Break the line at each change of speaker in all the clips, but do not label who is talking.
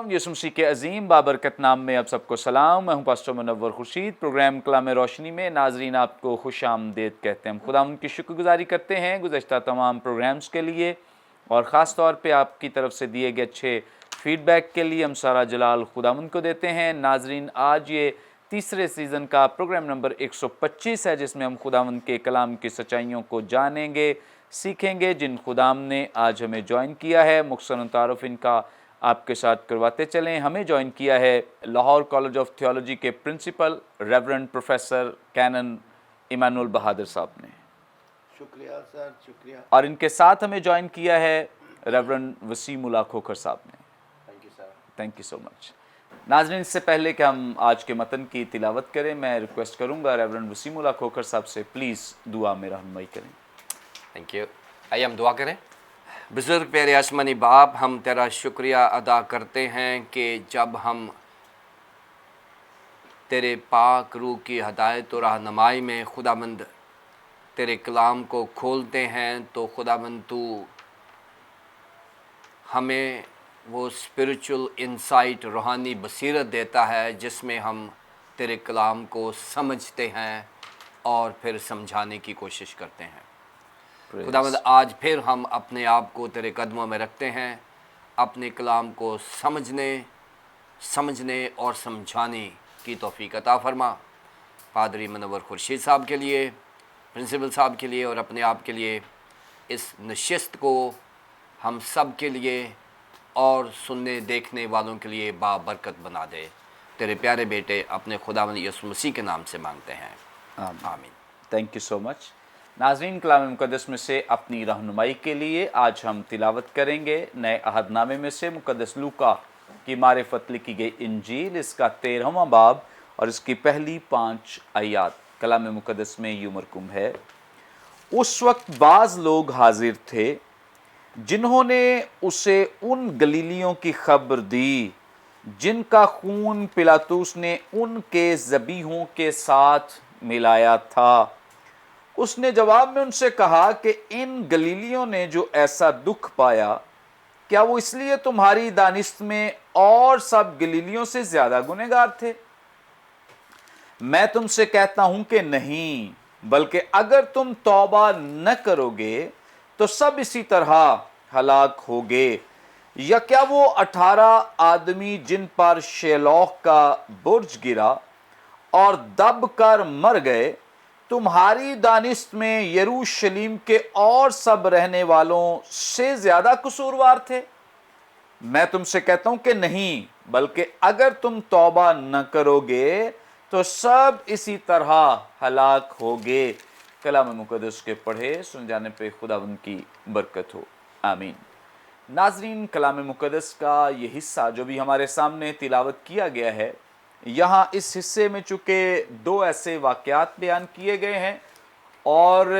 खुदावंद यीशु मसीह के अजीम बाबरकत नाम में आप सबको सलाम। मैं हूं पास्टर मुनव्वर खुर्शीद। प्रोग्राम कलाम रोशनी में नाजरीन आपको खुश आमदीद कहते हैं। हम खुदावंद की शुक्रगुजारी करते हैं गुज़श्ता तमाम प्रोग्राम्स के लिए और ख़ास तौर पे आपकी तरफ से दिए गए अच्छे फीडबैक के लिए हम सारा जलाल खुदावंद को देते हैं। नाजरीन, आज ये तीसरे सीज़न का प्रोग्राम नंबर 125 है, जिसमें हम खुदावंद के कलाम की सच्चाइयों को जानेंगे, सीखेंगे। जिन खुदाम ने आज हमें ज्वाइन किया है, मुख्तसर तारुफ इनका आपके साथ करवाते चलें। हमें ज्वाइन किया है लाहौर कॉलेज ऑफ थियोलॉजी के principal reverend professor canon Emmanuel Bahadur साहब ने।
शुक्रिया सर, शुक्रिया।
और इनके साथ हमें ज्वाइन किया है रेवरेंड वसीमुल्लाह खोखर साहब ने।
Thank you sir.
Thank you so much. नाज़रीन, इससे पहले कि हम आज के मतन की तिलावत करें, मैं रिक्वेस्ट करूंगा रेवरेंड वसीमुल्लाह खोखर साहब से प्लीज़ दुआ में रहनुमाई करें।
Thank you. आइए हम दुआ करें। बुज़ुर्ग प्यारे आसमानी बाप, हम तेरा शुक्रिया अदा करते हैं कि जब हम तेरे पाक रूह की हदायत और रहनुमाई में खुदाबंद तेरे कलाम को खोलते हैं तो खुदाबंद तू हमें वो स्पिरिचुअल इंसाइट, रूहानी बसीरत देता है जिसमें हम तेरे कलाम को समझते हैं और फिर समझाने की कोशिश करते हैं। खुदावंद, आज फिर हम अपने आप को तेरे कदमों में रखते हैं, अपने कलाम को समझने और समझाने की तौफीक अता फरमा। पादरी मुनव्वर खुर्शीद साहब के लिए, प्रिंसिपल साहब के लिए और अपने आप के लिए इस नशिस्त को हम सब के लिए और सुनने देखने वालों के लिए बाबरकत बना दे। तेरे प्यारे बेटे अपने खुदावंद यीशु मसीह के नाम से मांगते हैं, आमीन।
Thank you so much. नाज़रीन, कलाम मुक़द्दस में से अपनी रहनुमाई के लिए आज हम तिलावत करेंगे नए अहदनामे में से मुक़द्दस लूका की मारिफत लिखी गई इंजील, इसका 13वां बाब और इसकी पहली 5 आयत। कलाम मुक़द्दस में यूं मरकूम है, उस वक्त बाज़ लोग हाजिर थे जिन्होंने उसे उन गलीलियों की खबर दी जिनका खून पिलातुस ने उनके ज़बीहों के साथ मिलाया था। उसने जवाब में उनसे कहा कि इन गलीलियों ने जो ऐसा दुख पाया, क्या वो इसलिए तुम्हारी दानिश में और सब गलीलियों से ज्यादा गुनहगार थे? मैं तुमसे कहता हूं कि नहीं, बल्कि अगर तुम तौबा न करोगे तो सब इसी तरह हलाक होगे। या क्या वो 18 आदमी जिन पर शेलौह का बुर्ज गिरा और दब कर मर गए, तुम्हारी दानिश में यरूशलेम के और सब रहने वालों से ज्यादा कसूरवार थे? मैं तुमसे कहता हूं कि नहीं, बल्कि अगर तुम तौबा न करोगे तो सब इसी तरह हलाक होगे। कलाम मुक़द्दस के पढ़े सुन जाने पे खुदावंद की बरकत हो, आमीन। नाज़रीन, कलाम मुक़द्दस का ये हिस्सा जो भी हमारे सामने तिलावत किया गया है, यहाँ इस हिस्से में चूँकि 2 ऐसे वाक़यात बयान किए गए हैं और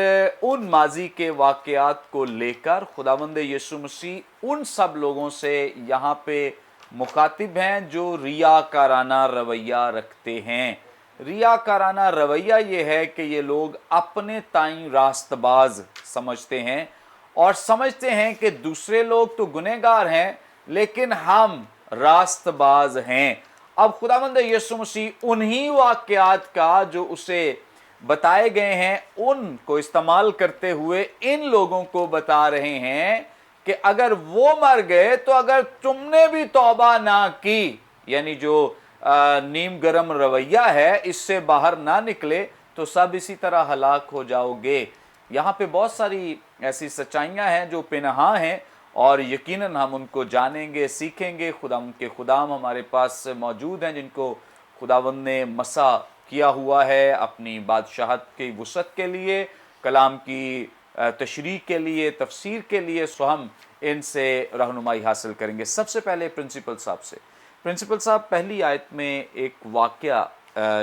उन माजी के वाक़यात को लेकर खुदावंद यीशु मसीह उन सब लोगों से यहाँ पे मुखातिब हैं जो रियाकाराना रवैया रखते हैं। रियाकाराना रवैया ये है कि ये लोग अपने ताईं रास्तबाज समझते हैं और समझते हैं कि दूसरे लोग तो गुनहगार हैं लेकिन हम रास्तबाज हैं। अब खुदावंद यीशु मसीह उन्हीं वाक़यात का जो उसे बताए गए हैं उनको इस्तेमाल करते हुए इन लोगों को बता रहे हैं कि अगर वो मर गए तो अगर तुमने भी तौबा ना की, यानी जो नीम गरम रवैया है इससे बाहर ना निकले तो सब इसी तरह हलाक हो जाओगे। यहाँ पे बहुत सारी ऐसी सच्चाइयाँ हैं जो पिनहा हैं और यकीनन हम उनको जानेंगे, सीखेंगे। खुदावंद के खुदाम हमारे पास मौजूद हैं जिनको खुदावंद ने मसा किया हुआ है अपनी बादशाहत की वुसअत के लिए, कलाम की तशरीह के लिए, तफसीर के लिए। सो हम इनसे रहनुमाई हासिल करेंगे। सबसे पहले प्रिंसिपल साहब से। प्रिंसिपल साहब, पहली आयत में एक वाक़या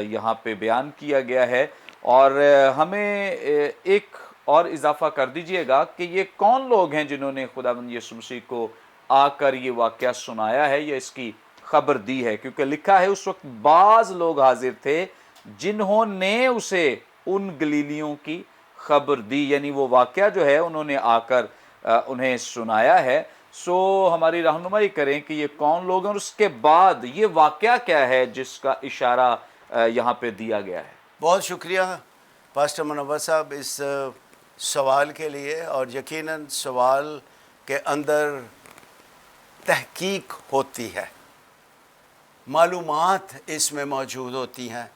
यहाँ पे बयान किया गया है और हमें एक और इजाफा कर दीजिएगा कि ये कौन लोग हैं जिन्होंने खुदावंद यीशु मसीह को आकर ये वाक़या सुनाया है या इसकी खबर दी है, क्योंकि लिखा है उस वक्त बाज़ लोग हाजिर थे जिन्होंने उसे उन गलीलियों की खबर दी, यानी वो वाक़या जो है उन्होंने आकर उन्हें सुनाया है। सो हमारी रहनुमाई करें कि ये कौन लोग हैं और उसके बाद ये वाकया क्या है जिसका इशारा यहाँ पे दिया गया है।
बहुत शुक्रिया पास्टर मुनव्वर साहब इस सवाल के लिए, और यकीनन सवाल के अंदर तहकीक होती है, मालूमात इसमें मौजूद होती हैं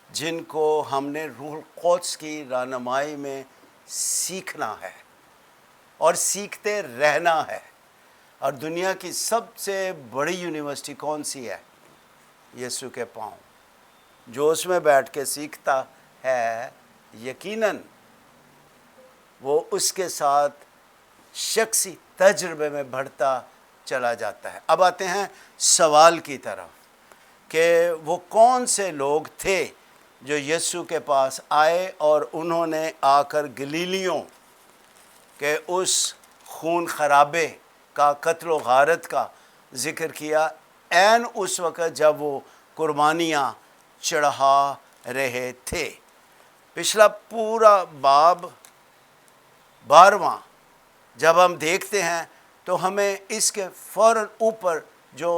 जिनको हमने रूह क़ुद्स की रहनुमाई में सीखना है और सीखते रहना है। और दुनिया की सबसे बड़ी यूनिवर्सिटी कौन सी है? यीशु के पाँव। जो उसमें बैठ के सीखता है यकीनन वो उसके साथ शख्सी तजुर्बे में बढ़ता चला जाता है। अब आते हैं सवाल की तरफ कि वो कौन से लोग थे जो यीशु के पास आए और उन्होंने आकर गलीलियों के उस खून खराबे का, कत्ल व गारत का ज़िक्र किया ऐन उस वक़्त जब वो कुर्बानियाँ चढ़ा रहे थे। पिछला पूरा बाब 12वां जब हम देखते हैं तो हमें इसके फ़ौरन ऊपर जो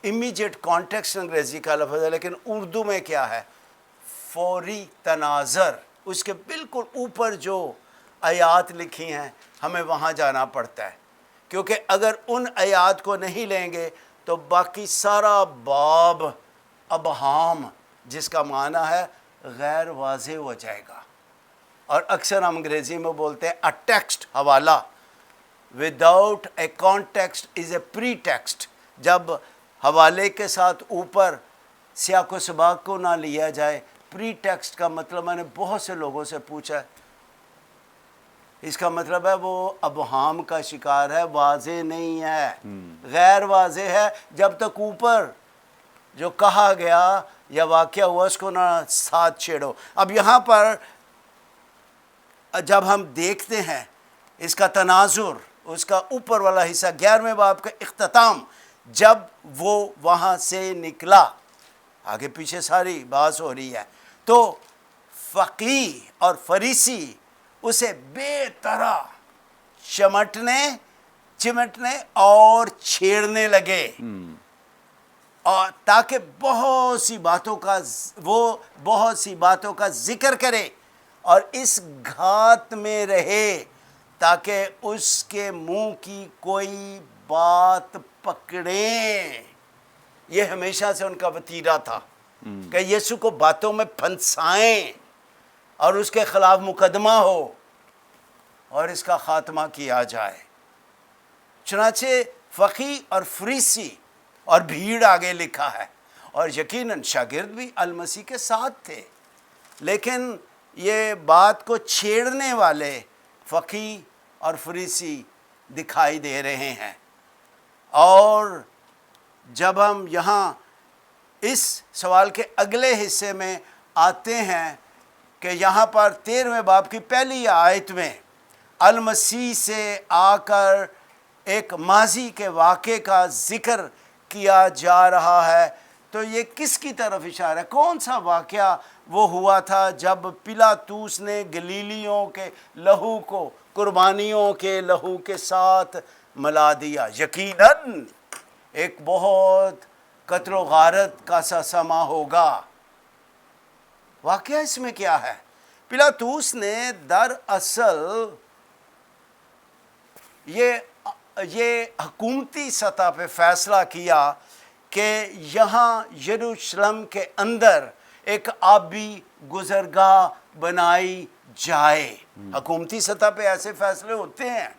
इमीडिएट कॉन्टेक्स्ट अंग्रेज़ी का लफ्ज़ है, लेकिन उर्दू में क्या है, फौरी तनाज़र, उसके बिल्कुल ऊपर जो आयात लिखी हैं हमें वहाँ जाना पड़ता है, क्योंकि अगर उन आयात को नहीं लेंगे तो बाकी सारा बाब अबहाम, जिसका माना है गैर वाज़ेह हो जाएगा। और अक्सर हम अंग्रेज़ी में बोलते हैं अ टेक्स्ट, हवाला without A context is a pre text. जब हवाले के साथ ऊपर सियाक व सबाक को ना लिया जाए, प्री टेक्स्ट का मतलब, मैंने बहुत से लोगों से पूछा है, इसका मतलब है वो अबहाम का शिकार है, वाज़ेह नहीं है, गैर वाज़ेह है। जब तक ऊपर जो कहा गया या वाक़या हुआ उसको ना साथ छेड़ो। अब यहाँ पर जब हम देखते हैं इसका तनाजुर, उसका ऊपर वाला हिस्सा 11वें बाब का इख्तिताम, जब वो वहाँ से निकला, आगे पीछे सारी बात हो रही है, तो फ़क़ीह और फरीसी उसे बेतरह चिमटने और छेड़ने लगे, और ताकि बहुत सी बातों का जिक्र करे और इस घात में रहे, ताकि उसके मुंह की कोई बात पकड़े। ये हमेशा से उनका वतीरा था कि यीशु को बातों में फंसाएं और उसके खिलाफ मुकदमा हो और इसका खात्मा किया जाए। चुनाचे फ़क़ीह और फरीसी और भीड़ आगे लिखा है, और यकीनन शागिर्द भी अलमसीह के साथ थे, लेकिन ये बात को छेड़ने वाले फ़क़ीह और फरीसी दिखाई दे रहे हैं। और जब हम यहाँ इस सवाल के अगले हिस्से में आते हैं कि यहाँ पर 13वें बाब की पहली आयत में अलमसीह से आकर एक माजी के वाक़े का ज़िक्र किया जा रहा है, तो ये किसकी तरफ इशारा है? कौन सा वाक़या वो हुआ था जब पिलातूस ने गलीलियों के लहू को कुर्बानियों के लहू के साथ मिला दिया? यकीनन एक बहुत कत्ल व गारत का सा समा होगा। वाक़या इसमें क्या है? पिलातूस ने दरअसल ये हुकूमती सतह पे फ़ैसला किया कि यहाँ यरूशलेम के अंदर एक आबी गुज़रगाह बनाई जाए। हुकूमती सतह पे ऐसे फ़ैसले होते हैं,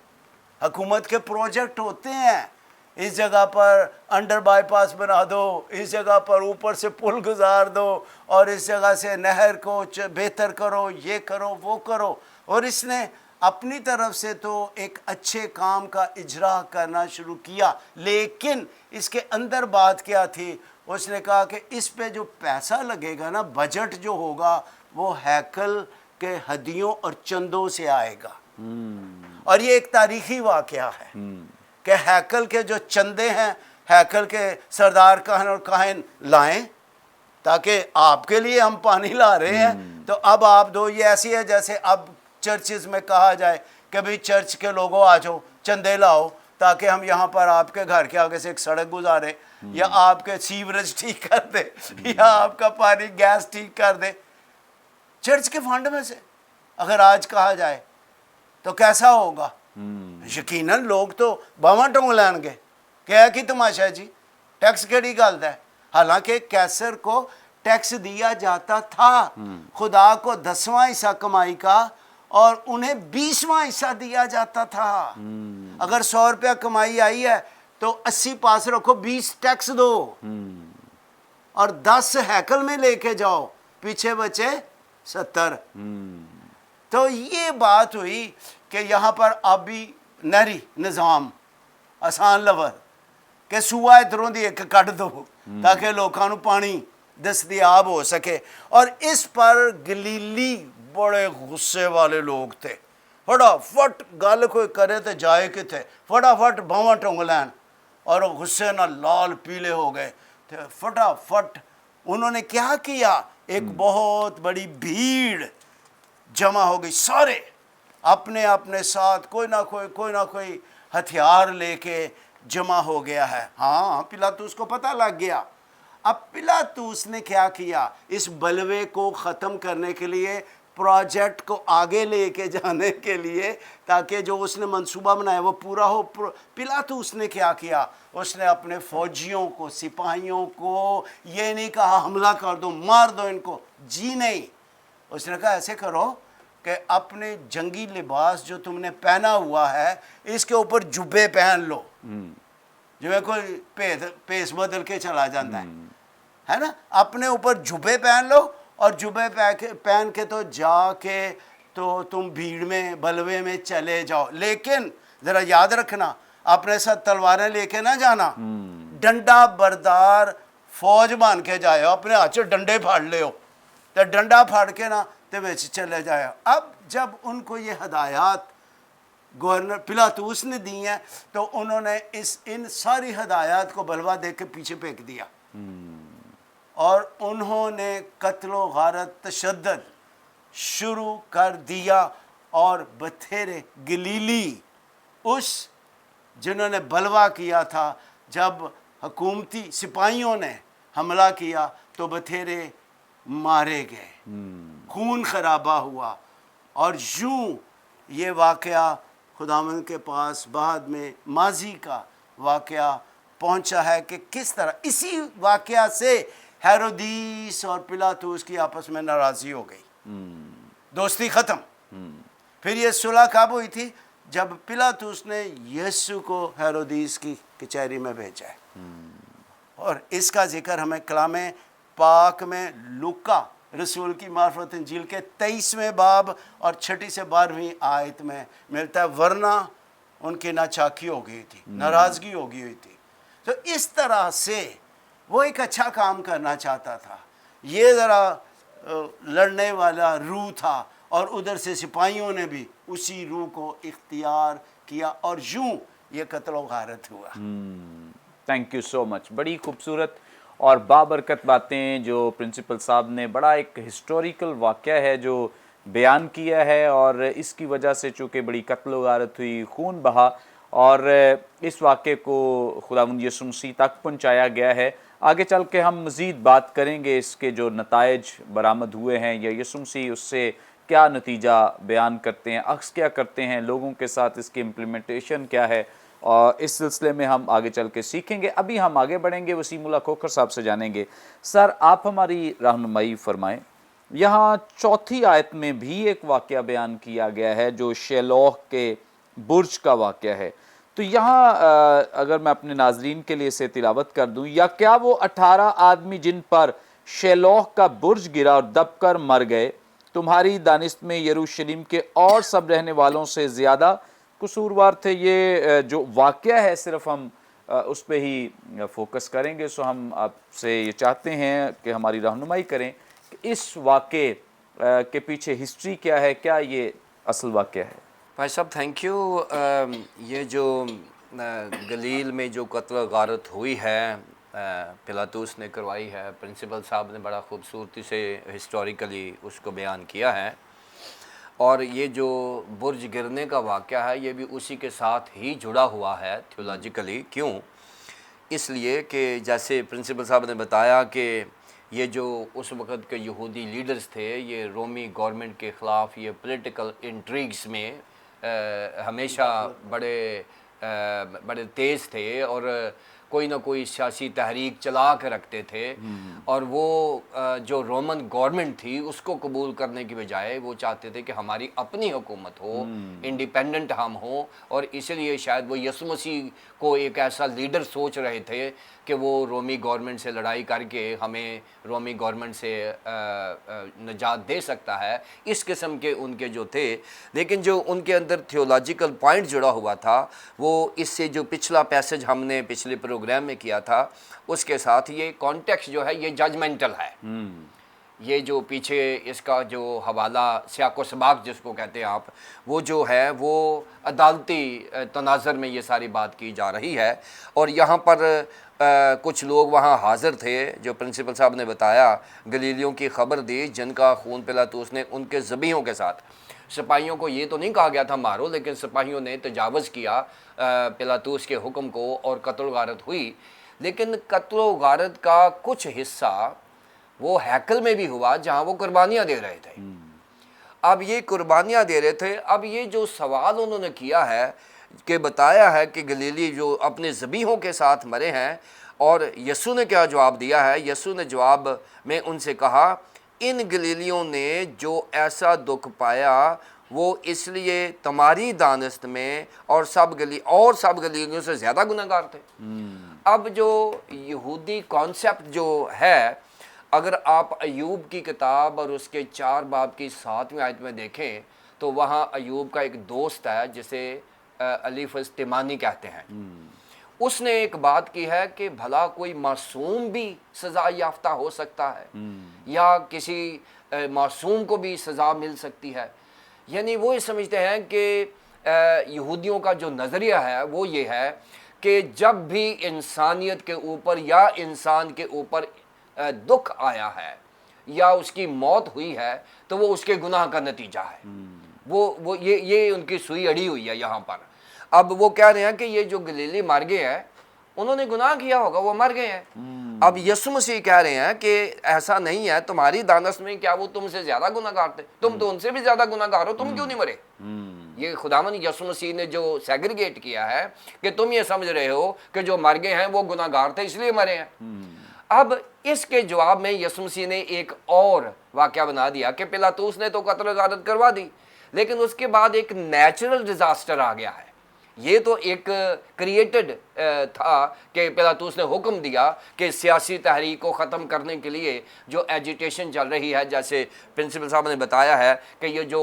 हुकूमत के प्रोजेक्ट होते हैं, इस जगह पर अंडर बाईपास बना दो, इस जगह पर ऊपर से पुल गुजार दो, और इस जगह से नहर को बेहतर करो, ये करो वो करो। और इसने अपनी तरफ से तो एक अच्छे काम का इजरा करना शुरू किया, लेकिन इसके अंदर बात क्या थी? उसने कहा कि इस पे जो पैसा लगेगा ना, बजट जो होगा, वो हैकल के हदियों और चंदों से आएगा। और ये एक तारीखी वाक़या है कि हैकल के जो चंदे हैं, हैकल के सरदार कहन और काहिन लाएं, ताकि आपके लिए हम पानी ला रहे हैं तो अब आप दो। ये ऐसी है जैसे अब चर्चिज़ में कहा जाए कि भाई चर्च के लोगों आ जाओ, चंदे लाओ, ताकि हम यहाँ पर आपके घर के आगे से एक सड़क गुजारे या आपके सीवरेज ठीक कर दे या आपका पानी गैस ठीक कर दे चर्च के फंड में से, अगर आज कहा जाए तो कैसा होगा? यकीनन लोग तो बावां टोंग लैणगे क्या कि तमाशा जी, टैक्स केड़ी गल है। हालांकि कैसर को टैक्स दिया जाता था, खुदा को 10वां हिस्सा कमाई का और उन्हें 20वां हिस्सा दिया जाता था। अगर 100 रुपया कमाई आई है तो 80 पास रखो, 20 टैक्स दो और 10 हैकल में लेके जाओ, पीछे बचे 70। तो ये बात हुई कि यहाँ पर अभी नहरी निज़ाम आसान लवर कि सूआ इधरों दी एक कट दो ताकि लोगों को पानी दस्तयाब हो सके। और इस पर गलीली बड़े गुस्से वाले लोग थे, फटाफट गल कोई करे तो जाए किथे, फटाफट बावां टोंग लैन, और वो गुस्से ना लाल पीले हो गए। तो फटाफट उन्होंने क्या किया, एक बहुत बड़ी भीड़ जमा हो गई, सारे अपने अपने साथ कोई ना कोई हथियार लेके जमा हो गया है। हाँ, पिलातूस को पता लग गया। अब पिलातूस ने क्या किया, इस बलवे को ख़त्म करने के लिए, प्रोजेक्ट को आगे लेके जाने के लिए, ताकि जो उसने मंसूबा बनाया वो पूरा हो, पिलातूस ने क्या किया, उसने अपने फौजियों को, सिपाहियों को ये नहीं कहा हमला कर दो, मार दो इनको, जी नहीं। उसने कहा ऐसे करो कि अपने जंगी लिबास जो तुमने पहना हुआ है इसके ऊपर जुब्बे पहन लो, जो कोई पेस बदल के चला जाता है ना, अपने ऊपर जुब्बे पहन लो और जुब्बे पहन के तो जाके तो तुम भीड़ में बलवे में चले जाओ। लेकिन ज़रा याद रखना, अपने साथ तलवारें लेके ना जाना, डंडा बरदार फौज बन के जाओ, अपने हाथ से डंडे फाड़ ले हो तो डंडा फाड़ के ना तो बेच चले जाओ। अब जब उनको ये हदायत गवर्नर पिलातूस ने दी हैं तो उन्होंने इन सारी हदायत को बलवा दे के पीछे फेंक दिया और उन्होंने कत्लो गारत तशद्दुद शुरू कर दिया। और बथेरे गलीली उस जिन्होंने बलवा किया था, जब हुकूमती सिपाहियों ने हमला किया तो बथेरे मारे गए, खून खराबा हुआ। और यूं ये वाक़या खुदावंद के पास बाद में माजी का वाक़या पहुंचा है कि किस तरह इसी वाक़या से हेरोदीस और पिलातूस की आपस में नाराज़ी हो गई, दोस्ती ख़त्म। फिर ये सुलह कब हुई थी, जब पिलातूस ने यीशु को हेरोदीस की कचहरी में भेजा है। और इसका जिक्र हमें कलाम पाक में लूका रसूल की मार्फत इंजील के 23वें बाब और 6 से 12वीं आयत में मिलता है, वरना उनकी नाचाकी हो गई थी, नाराज़गी हो गई हुई थी। तो इस तरह से वो एक अच्छा काम करना चाहता था, ये ज़रा लड़ने वाला रूह था और उधर से सिपाहियों ने भी उसी रूह को इख्तियार किया और यूं ये कत्ल गारत हुआ।
Thank you so much. बड़ी खूबसूरत और बाबरकत बातें जो प्रिंसिपल साहब ने, बड़ा एक हिस्टोरिकल वाक़या है जो बयान किया है और इसकी वजह से चूँकि बड़ी कत्ल गारत हुई, खून बहा और इस वाक़े को खुदावंद यीशु मसीह तक पहुँचाया गया है। आगे चल के हम मज़ीद बात करेंगे इसके जो नताइज बरामद हुए हैं या यीशु मसीह उससे क्या नतीजा बयान करते हैं, अक्स क्या करते हैं लोगों के साथ, इसकी इम्प्लीमेंटेशन क्या है, और इस सिलसिले में हम आगे चल के सीखेंगे। अभी हम आगे बढ़ेंगे, वसीमुल्लाह खोखर साहब से जानेंगे। सर, आप हमारी रहनुमाई फरमाएं, यहाँ 4थी आयत में भी एक वाक़या बयान किया गया है जो शेलोह के बुर्ज का वाक़या है। तो यहाँ अगर मैं अपने नाजरीन के लिए इसे तिलावत कर दूँ, या क्या वो 18 आदमी जिन पर शेलोह का बुर्ज गिरा और दब कर मर गए, तुम्हारी दानिश में यरूशलेम के और सब रहने वालों से ज़्यादा कसूरवार थे? ये जो वाक़या है सिर्फ हम उस पर ही फोकस करेंगे। सो हम आपसे ये चाहते हैं कि हमारी रहनुमाई करें कि इस वाक़े के पीछे हिस्ट्री क्या है, क्या ये असल वाक़या है?
भाई साहब थैंक यू। ये जो गलील में जो कत्ल गारत हुई है पिलातूस ने करवाई है, प्रिंसिपल साहब ने बड़ा खूबसूरती से हिस्टोरिकली उसको बयान किया है। اور یہ جو برج گرنے کا واقعہ ہے یہ بھی اسی کے ساتھ ہی جڑا ہوا ہے تھیولوجیکلی. کیوں؟ اس لیے کہ جیسے پرنسپل صاحب نے بتایا کہ یہ جو اس وقت کے یہودی لیڈرز تھے یہ رومی گورنمنٹ کے خلاف یہ پولیٹیکل انٹریگز میں ہمیشہ بڑے تیز تھے اور کوئی نہ کوئی سیاسی تحریک چلا کے رکھتے تھے. اور وہ جو رومن گورنمنٹ تھی اس کو قبول کرنے کی بجائے وہ چاہتے تھے کہ ہماری اپنی حکومت ہو, انڈیپینڈنٹ ہم ہوں. اور اس لیے شاید وہ یسوع مسیح کو ایک ایسا لیڈر سوچ رہے تھے کہ وہ رومی گورنمنٹ سے لڑائی کر کے ہمیں رومی گورنمنٹ سے نجات دے سکتا ہے. اس قسم کے ان کے جو تھے, لیکن جو ان کے اندر تھیولوجیکل پوائنٹ جڑا ہوا تھا وہ اس سے جو پچھلا پیسج ہم نے پچھلے پروگرام میں کیا تھا اس کے ساتھ یہ کانٹیکسٹ جو ہے یہ ججمنٹل ہے. یہ جو پیچھے اس کا جو حوالہ سیاق و سباق جس کو کہتے ہیں آپ, وہ جو ہے وہ عدالتی تناظر میں یہ ساری بات کی جا رہی ہے. اور یہاں پر کچھ لوگ وہاں حاضر تھے جو پرنسپل صاحب نے بتایا, گلیلیوں کی خبر دی جن کا خون پلاطوس نے ان کے ذبیحوں کے ساتھ. سپاہیوں کو یہ تو نہیں کہا گیا تھا مارو, لیکن سپاہیوں نے تجاوز کیا پلاطوس کے حکم کو اور قتل و غارت ہوئی. لیکن قتل و غارت کا کچھ حصہ وہ ہیکل میں بھی ہوا جہاں وہ قربانیاں دے رہے تھے. اب یہ قربانیاں دے رہے تھے, اب یہ جو سوال انہوں نے کیا ہے کہ بتایا ہے کہ گلیلی جو اپنے ذبیحوں کے ساتھ مرے ہیں, اور یسوع نے کیا جواب دیا ہے؟ یسوع نے جواب میں ان سے کہا ان گلیلیوں نے جو ایسا دکھ پایا وہ اس لیے تمہاری دانست میں اور سب گلیلیوں سے زیادہ گناہ گار تھے. اب جو یہودی کانسیپٹ جو ہے, اگر آپ ایوب کی کتاب اور اس کے 4 باب کی 7ویں آیت میں دیکھیں تو وہاں ایوب کا ایک دوست ہے جسے الیفز تیمانی کہتے ہیں. اس نے ایک بات کی ہے کہ بھلا کوئی معصوم بھی سزا یافتہ ہو سکتا ہے یا کسی معصوم کو بھی سزا مل سکتی ہے. یعنی وہ یہ سمجھتے ہیں کہ یہودیوں کا جو نظریہ ہے وہ یہ ہے کہ جب بھی انسانیت کے اوپر یا انسان کے اوپر دکھ آیا ہے یا اس کی موت ہوئی ہے تو وہ اس کے گناہ کا نتیجہ ہے. وہ یہ ان کی سوئی اڑی ہوئی ہے یہاں پر. اب وہ کہہ رہے ہیں کہ یہ جو گلیلی مر گئے ہیں انہوں نے گناہ کیا ہوگا, وہ مر گئے ہیں. اب یسوع مسیح کہہ رہے ہیں کہ ایسا نہیں ہے, تمہاری دانست میں کیا وہ تم سے زیادہ گناہ گار تھے؟ تم تو ان سے بھی زیادہ گناہ گار ہو, تم کیوں نہیں مرے؟ یہ خداوند یسوع مسیح نے جو سیگریگیٹ کیا ہے کہ تم یہ سمجھ رہے ہو کہ جو مر گئے ہیں وہ گناہ گار تھے اس لیے مرے ہیں. اب اس کے جواب میں یسوع مسیح نے ایک اور واقعہ بنا دیا کہ پلاطوس نے تو قتل و غارت کروا دی, لیکن اس کے بعد ایک نیچرل ڈیزاسٹر آ گیا ہے. یہ تو ایک کریٹڈ تھا کہ پلاطوس نے حکم دیا کہ سیاسی تحریک کو ختم کرنے کے لیے جو ایجیٹیشن چل رہی ہے, جیسے پرنسپل صاحب نے بتایا ہے کہ یہ جو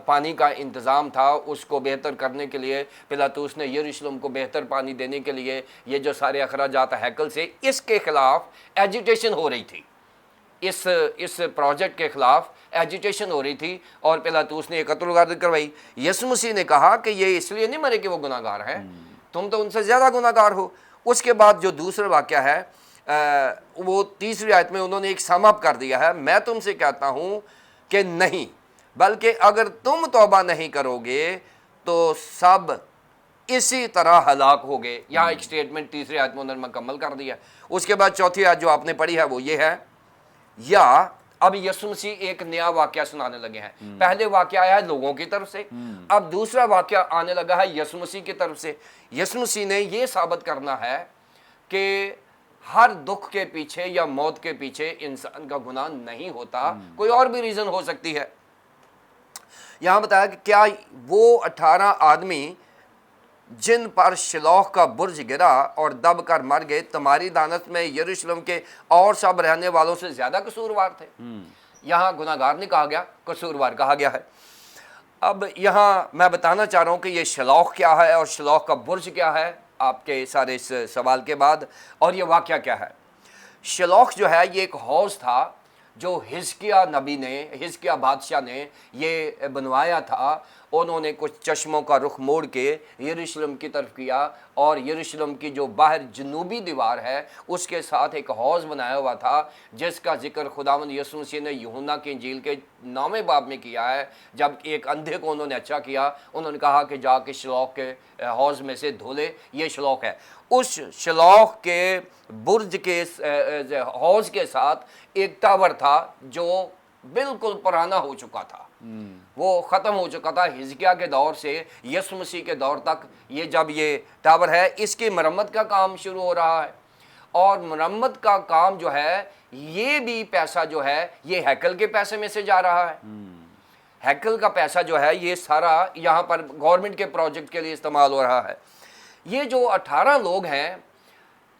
پانی کا انتظام تھا اس کو بہتر کرنے کے لیے پلاطوس نے یروشلم کو بہتر پانی دینے کے لیے یہ جو سارے اخراجات ہیکل سے, اس کے خلاف ایجیٹیشن ہو رہی تھی. اس پروجیکٹ کے خلاف ایجیٹیشن ہو رہی تھی اور پلاطوس نے یہ قتل و غارت کروائی. یسوع مسیح نے کہا کہ یہ اس لیے نہیں مرے کہ وہ گناہ گار ہیں, تم تو ان سے زیادہ گناہ گار ہو. اس کے بعد جو دوسرا واقعہ ہے وہ 3 آیت میں انہوں نے ایک سم اپ کر دیا ہے, میں تم سے کہتا ہوں کہ نہیں, بلکہ اگر تم توبہ نہیں کرو گے تو سب اسی طرح ہلاک ہو گئے. یہاں ایک سٹیٹمنٹ 3 آیت میں انہوں نے مکمل کر دیا. اس کے بعد 4 آیت جو آپ نے پڑھی ہے وہ یہ ہے, یا اب یسوع مسیح ایک نیا واقعہ سنانے لگے ہیں. پہلے واقعہ آیا ہے لوگوں کی طرف سے, اب دوسرا واقعہ آنے لگا ہے یسوع مسیح کی طرف سے. یسوع مسیح نے یہ ثابت کرنا ہے کہ ہر دکھ کے پیچھے یا موت کے پیچھے انسان کا گناہ نہیں ہوتا, کوئی اور بھی ریزن ہو سکتی ہے. یہاں بتایا کہ کیا وہ 18 آدمی جن پر شلوح کا برج گرا اور دب کر مر گئے تمہاری دانست میں یروشلم کے اور سب رہنے والوں سے زیادہ قصوروار تھے؟ یہاں گناہ گار نہیں کہا گیا, قصوروار کہا گیا ہے. اب یہاں میں بتانا چاہ رہا ہوں کہ یہ شلوح کیا ہے اور شلوح کا برج کیا ہے آپ کے سارے اس سوال کے بعد, اور یہ واقعہ کیا ہے. شلوح جو ہے یہ ایک حوض تھا جو حزقیہ بادشاہ نے یہ بنوایا تھا. انہوں نے کچھ چشموں کا رخ موڑ کے یروشلم کی طرف کیا اور یروشلم کی جو باہر جنوبی دیوار ہے اس کے ساتھ ایک حوض بنایا ہوا تھا جس کا ذکر خداوند یسوع مسیح نے یوحنا کی انجیل کے 9वें बाब में किया है, जब एक अंधे को उन्होंने अच्छा किया, उन्होंने कहा कि जाके शलौक के हौज़ में से धो ले, ये शलौक है। उस शलौक के बुर्ज के हौज़ के साथ एक टावर था जो बिल्कुल पुराना हो चुका था, वो ख़त्म हो चुका था। हिजकिया के दौर से यसु मसीह के दौर तक ये जब ये टावर है, इसकी मरम्मत का काम शुरू हो रहा है, और मरम्मत का काम जो है, ये भी पैसा जो है ये हैकल के पैसे में से जा रहा है। हैकल का पैसा जो है ये सारा यहाँ पर गवर्नमेंट के प्रोजेक्ट के लिए इस्तेमाल हो रहा है। ये जो 18 लोग हैं,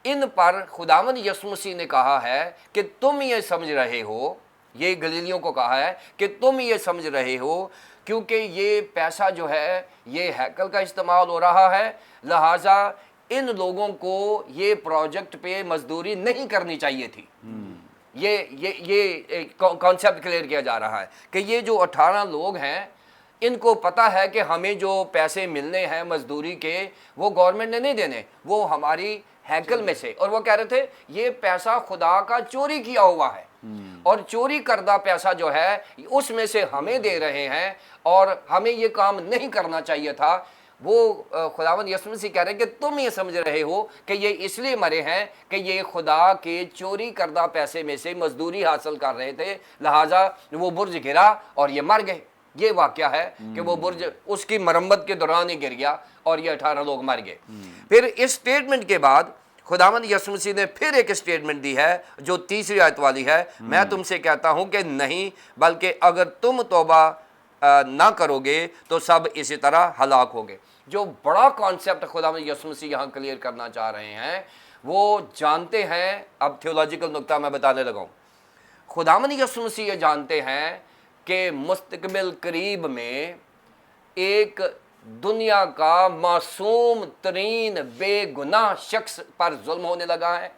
इन पर खुदावंद यसु मसीह ने कहा है कि तुम ये समझ रहे हो, ये गलीलियों को कहा है कि तुम ये समझ रहे हो, क्योंकि ये पैसा जो है ये हैकल का इस्तेमाल हो रहा है, लिहाजा इन लोगों को ये प्रोजेक्ट पे मजदूरी नहीं करनी चाहिए थी। ये कॉन्सेप्ट क्लियर किया जा रहा है कि ये जो 18 लोग हैं, इनको पता है कि हमें जो पैसे मिलने हैं मजदूरी के, वो गवर्नमेंट ने नहीं देने, वो हमारी हैकल में से, और वो कह रहे थे ये पैसा खुदा का चोरी किया हुआ है, और चोरी करदा पैसा जो है उसमें से हमें दे रहे हैं, और हमें ये काम नहीं करना चाहिए था। वो खुदावंद यसु मसीह कह रहे हैं कि तुम ये समझ रहे हो कि ये इसलिए मरे हैं कि ये खुदा के चोरी करदा पैसे में से मजदूरी हासिल कर रहे थे, लिहाजा वो बुर्ज गिरा और ये मर गए। ये वाकया है कि वो बुर्ज उसकी मरम्मत के दौरान ही गिर गया और ये 18 लोग मर गए। फिर इस स्टेटमेंट के बाद खुदावंद यसु मसीह ने फिर एक स्टेटमेंट दी है जो 3री आयत वाली है, मैं तुमसे कहता हूं कि नहीं, बल्कि अगर तुम तौबा ना करोगे तो सब इसी तरह हलाक होगे। जो बड़ा कॉन्सेप्ट खुदावंद यसु मसीह यहाँ क्लियर करना चाह रहे हैं, वो जानते हैं, अब थियोलॉजिकल नुक्ता मैं बताने लगा हूँ। खुदावंद यसु मसीह ये जानते हैं कि मुस्तकबिल करीब में एक दुनिया का मासूम तरीन बेगुनाह शख्स पर जुल्म होने लगा है,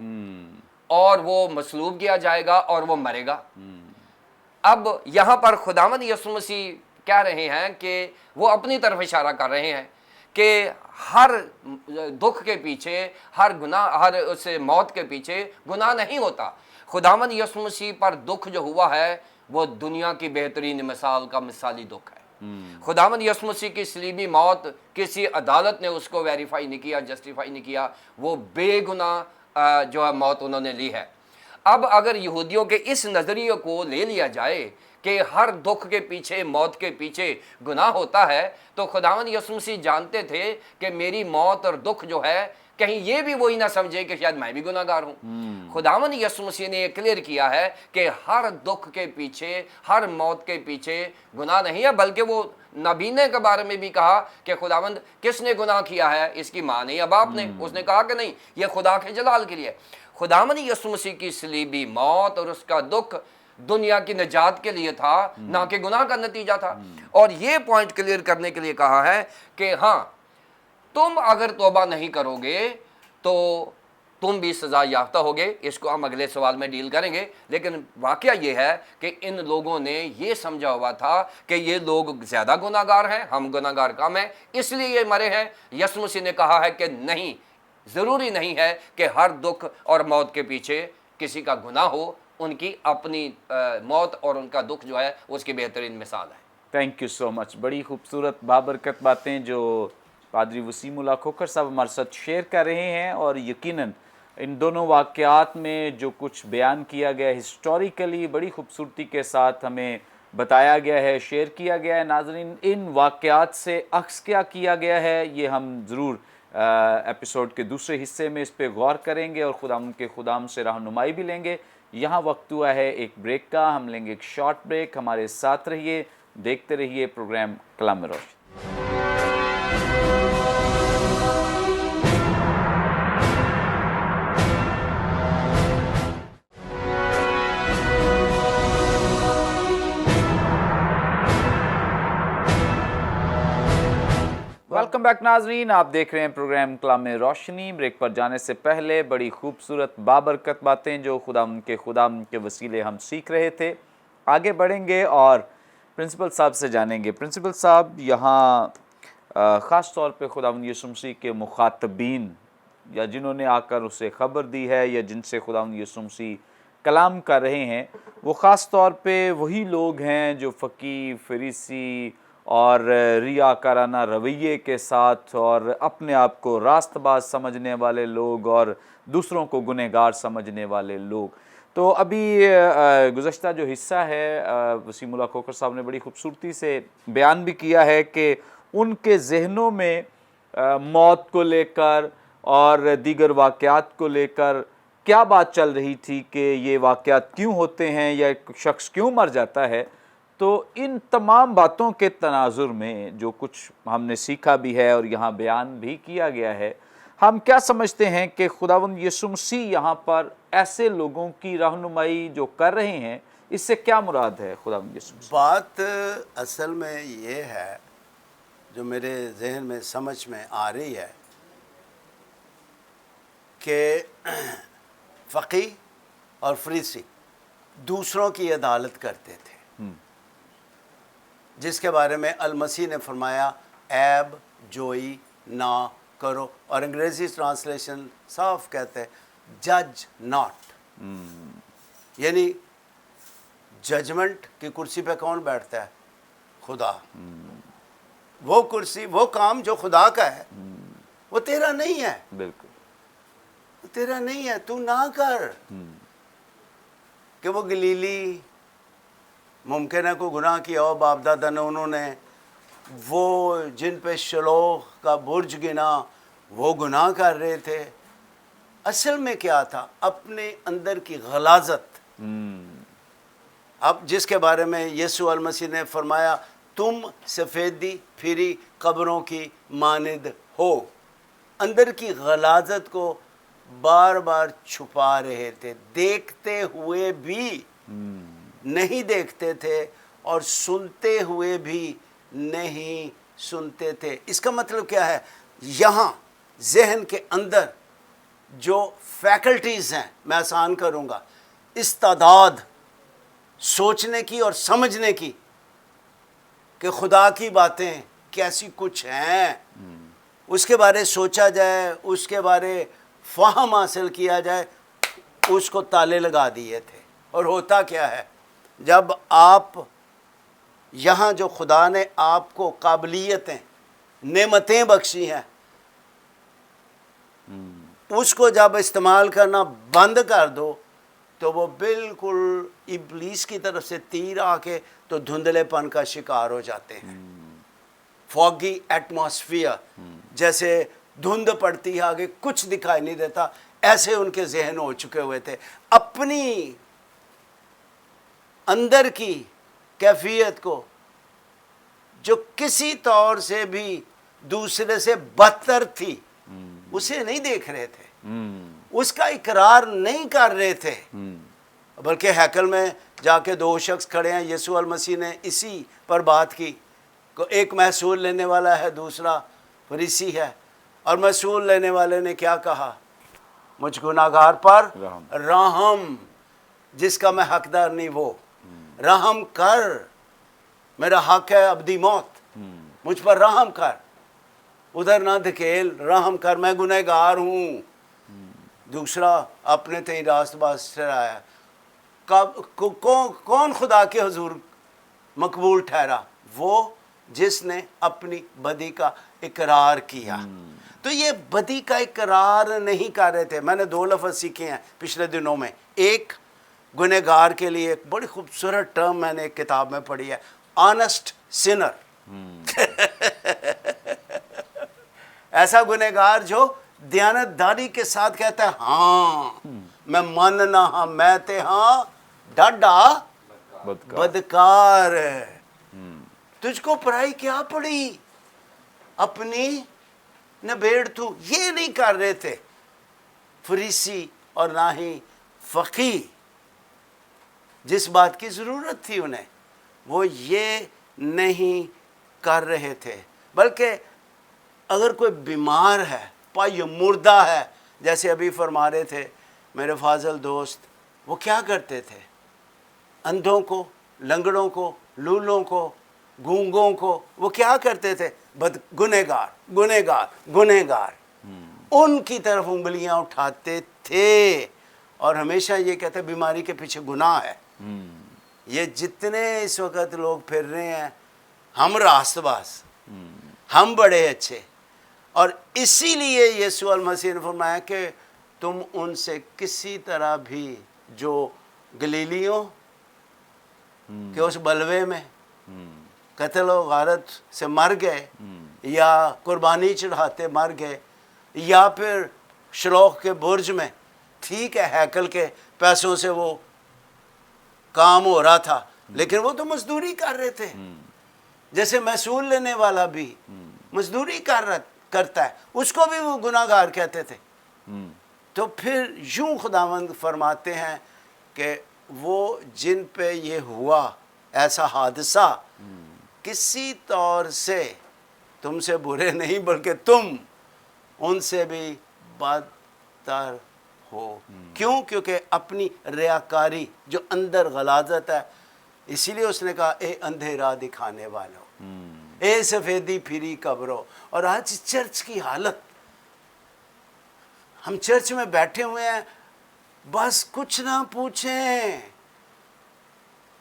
और वो मसलूब किया जाएगा और वो मरेगा। अब यहाँ पर खुदावंद यसु मसीह कह रहे हैं कि वो अपनी तरफ इशारा कर रहे हैं कि हर दुख के पीछे, हर गुनाह, हर उस मौत के पीछे गुनाह नहीं होता। खुदावंद यसु मसीह पर दुख जो हुआ है वो दुनिया की बेहतरीन मिसाल का मिसाली दुख है। खुदावंद यसु मसीह की सलीबी मौत किसी अदालत ने उसको वेरीफाई नहीं किया, जस्टिफाई नहीं किया, वो बेगुनाह जो है मौत उन्होंने ली है। अब अगर यहूदियों के इस नज़रिए को ले लिया जाए कि हर दुख के पीछे, मौत के पीछे गुनाह होता है, तो खुदावंद यसु मसीह जानते थे कि मेरी मौत और दुख जो है, कहीं ये भी वही ना समझे कि शायद मैं भी गुनाहगार हूँ। खुदावंद यसु मसीह ने ये क्लियर किया है कि हर दुख के पीछे, हर मौत के पीछे गुनाह नहीं है, बल्कि वो नबी ने के बारे में भी कहा कि खुदावंद किसने गुनाह किया है, इसकी माँ ने या बाप ने? उसने कहा कि नहीं, ये खुदा के जलाल के लिए। खुदावंद यसु मसीह की सलीबी मौत और उसका दुख दुनिया की निजात के लिए था, ना कि गुनाह का नतीजा था। और ये पॉइंट क्लियर करने के लिए कहा है कि हाँ, तुम अगर तौबा नहीं करोगे तो तुम भी सजा याफ्ता होगे। इसको हम अगले सवाल में डील करेंगे, लेकिन वाकया ये है कि इन लोगों ने ये समझा हुआ था कि ये लोग ज़्यादा गुनाहगार हैं, हम गुनाहगार कम हैं, इसलिए ये मरे हैं। यसु मसीह ने कहा है कि नहीं, ज़रूरी नहीं है कि हर दुख और मौत के पीछे किसी का गुनाह हो, उनकी अपनी मौत और उनका दुख जो है उसकी बेहतरीन मिसाल है।
Thank you so much. बड़ी खूबसूरत बाबरकत बातें जो पादरी वसीमुल्लाह खोखर साहब हमारे साथ शेयर कर रहे हैं, और यकीनन इन दोनों वाक़यात में जो कुछ बयान किया गया हिस्टोरिकली बड़ी खूबसूरती के साथ हमें बताया गया है, शेयर किया गया है। नाज़रीन, इन वाक़यात से अक्स क्या किया गया है, ये हम ज़रूर एपिसोड के दूसरे हिस्से में इस पे गौर करेंगे और खुदाम के खुदाम से रहनुमाई भी लेंगे। यहाँ वक्त हुआ है एक ब्रेक का, हम लेंगे एक शॉर्ट ब्रेक। हमारे साथ रहिए, देखते रहिए प्रोग्राम कलाम रोशन। वेलकम बैक नाजरीन, आप देख रहे हैं प्रोग्राम कलाम रोशनी। ब्रेक पर जाने से पहले बड़ी खूबसूरत बाबरकत बातें जो खुदाम के वसीले हम सीख रहे थे, आगे बढ़ेंगे और प्रिंसिपल साहब से जानेंगे। प्रिंसिपल साहब, यहाँ ख़ास तौर पे खुदावंद यीशु मसीह के मुखातबीन या जिन्होंने आकर उसे ख़बर दी है या जिनसे खुदावंद यीशु मसीह कलाम कर रहे हैं वो ख़ास तौर पे वही लोग हैं जो फ़कीह, फरीसी और रियाकाराना रवैये के साथ और अपने आप को रास्तबाज समझने वाले लोग और दूसरों को गुनहगार समझने वाले लोग। तो अभी गुज़श्ता जो हिस्सा है वसीमुल्लाह खोखर साहब ने बड़ी खूबसूरती से बयान भी किया है कि उनके ज़हनों में मौत को लेकर और दीगर वाक़यात को लेकर क्या बात चल रही थी कि ये वाक़यात क्यों होते हैं या एक शख्स क्यों मर जाता है। तो इन तमाम बातों के तनाजुर में जो कुछ हमने सीखा भी है और यहाँ बयान भी किया गया है, हम क्या समझते हैं कि खुदावंद यीशु मसीह यहाँ पर ऐसे लोगों की रहनुमाई जो कर रहे हैं, इससे क्या मुराद है खुदावंद यीशु मसीह?
बात असल में ये है जो मेरे जहन में समझ में आ रही है कि फ़कीह और फरीसी दूसरों की अदालत करते थे, जिसके बारे में अल मसीह ने फरमाया ऐब जोई ना करो, और अंग्रेज़ी ट्रांसलेशन साफ कहते हैं जज नॉट। यानी जजमेंट की कुर्सी पे कौन बैठता है? खुदा। वो कुर्सी, वो काम जो खुदा का है वो तेरा नहीं है,
बिल्कुल
वो तेरा नहीं है, तू ना कर। कि वो गलीली मुमकिन है कोई गुनाह किया हो, बाप दादा ने उन्होंने वो जिन पे शलोह का बुर्ज गिना वो गुनाह कर रहे थे। असल में क्या था? अपने अंदर की गलाजत। अब जिसके बारे में यीशु अल मसीह ने फरमाया तुम सफ़ेदी फिरी कब्रों की मानिद हो, अंदर की गलाजत को बार बार छुपा रहे थे, देखते हुए भी नहीं देखते थे और सुनते हुए भी नहीं सुनते थे। इसका मतलब क्या है? यहाँ जहन के अंदर जो फैकल्टीज़ हैं, मैं आसान करूँगा, इस्तादाद सोचने की और समझने की कि खुदा की बातें कैसी कुछ हैं, उसके बारे सोचा जाए, उसके बारे फ़हम हासिल किया जाए, उसको ताले लगा दिए थे। और होता क्या है? जब आप यहाँ जो खुदा ने आपको काबिलियतें नेमतें बख्शी हैं, उसको जब इस्तेमाल करना बंद कर दो तो वो बिल्कुल इब्लीस की तरफ से तीर आके तो धुंधलेपन का शिकार हो जाते हैं। फॉगी एटमॉस्फियर, जैसे धुंध पड़ती है, आगे कुछ दिखाई नहीं देता, ऐसे उनके जहन हो चुके हुए थे। अपनी अंदर की कैफियत को जो किसी तौर से भी दूसरे से बदतर थी, उसे नहीं देख रहे थे, उसका इकरार नहीं कर रहे थे। बल्कि हैकल में जाके दो शख्स खड़े हैं, यीशु अल मसीह ने इसी पर बात की। एक महसूल लेने वाला है, दूसरा फरीसी है, और महसूल लेने वाले ने क्या कहा? मुझ गुनाहगार पर रहम, जिसका मैं हकदार नहीं, वो रहम कर, मेरा हक है अब्दी मौत, मुझ पर रहम कर, उधर ना धकेल, रहम कर, मैं गुनहगार हूँ। दूसरा अपने ते रास्तबाज ठहराया। कौन खुदा के हुजूर मकबूल ठहरा? वो जिसने अपनी बदी का इकरार किया। तो ये बदी का इकरार नहीं कर रहे थे। मैंने दो लफ्ज़ सीखे हैं पिछले दिनों में। एक गुनहगार के लिए एक बड़ी खूबसूरत टर्म मैंने एक किताब में पढ़ी है, ऑनेस्ट सिनर। ऐसा गुनहगार जो दयानतदारी के साथ कहता है हाँ मैं मानना, हाँ मैं ते हाँ डाडा बदकार, तुझको पराई क्या पड़ी, अपनी नबेड़ तू। ये नहीं कर रहे थे फरीसी और ना ही फ़कीह। जिस बात की ज़रूरत थी उन्हें, वो ये नहीं कर रहे थे। बल्कि अगर कोई बीमार है, पाई मुर्दा है, जैसे अभी फरमा रहे थे मेरे फाजल दोस्त, वो क्या करते थे? अंधों को, लंगड़ों को, लूलों को, गूंगों को वो क्या करते थे? गुनहगार गुनहगार गुनहगार, उनकी तरफ उंगलियां उठाते थे और हमेशा ये कहते हैं बीमारी के पीछे गुनाह है। ये जितने इस वक्त लोग फिर रहे हैं, हम रास्तबाज, हम बड़े अच्छे, और इसीलिए यीशु मसीह ने फरमाया कि तुम उनसे किसी तरह भी, जो गलीलियों के उस बलवे में कत्ल व गारत से मर गए, या कुर्बानी चढ़ाते मर गए, या फिर शलोख के बुर्ज में, ठीक है हैकल के पैसों से वो काम हो रहा था, लेकिन वो तो मजदूरी कर रहे थे। जैसे महसूल लेने वाला भी मजदूरी करता है, उसको भी वो गुनाहगार कहते थे। तो फिर यूं खुदावंद फरमाते हैं कि वो जिन पे ये हुआ ऐसा हादसा, किसी तौर से तुमसे बुरे नहीं, बल्कि तुम उनसे भी बदतर हो। क्यों? क्योंकि अपनी रियाकारी जो अंदर गलाजत है, इसीलिए उसने कहा ए अंधेरा दिखाने वालों, ए सफ़ेदी फिरी कब्रों। और आज चर्च की हालत, हम चर्च में बैठे हुए हैं, बस कुछ ना पूछें,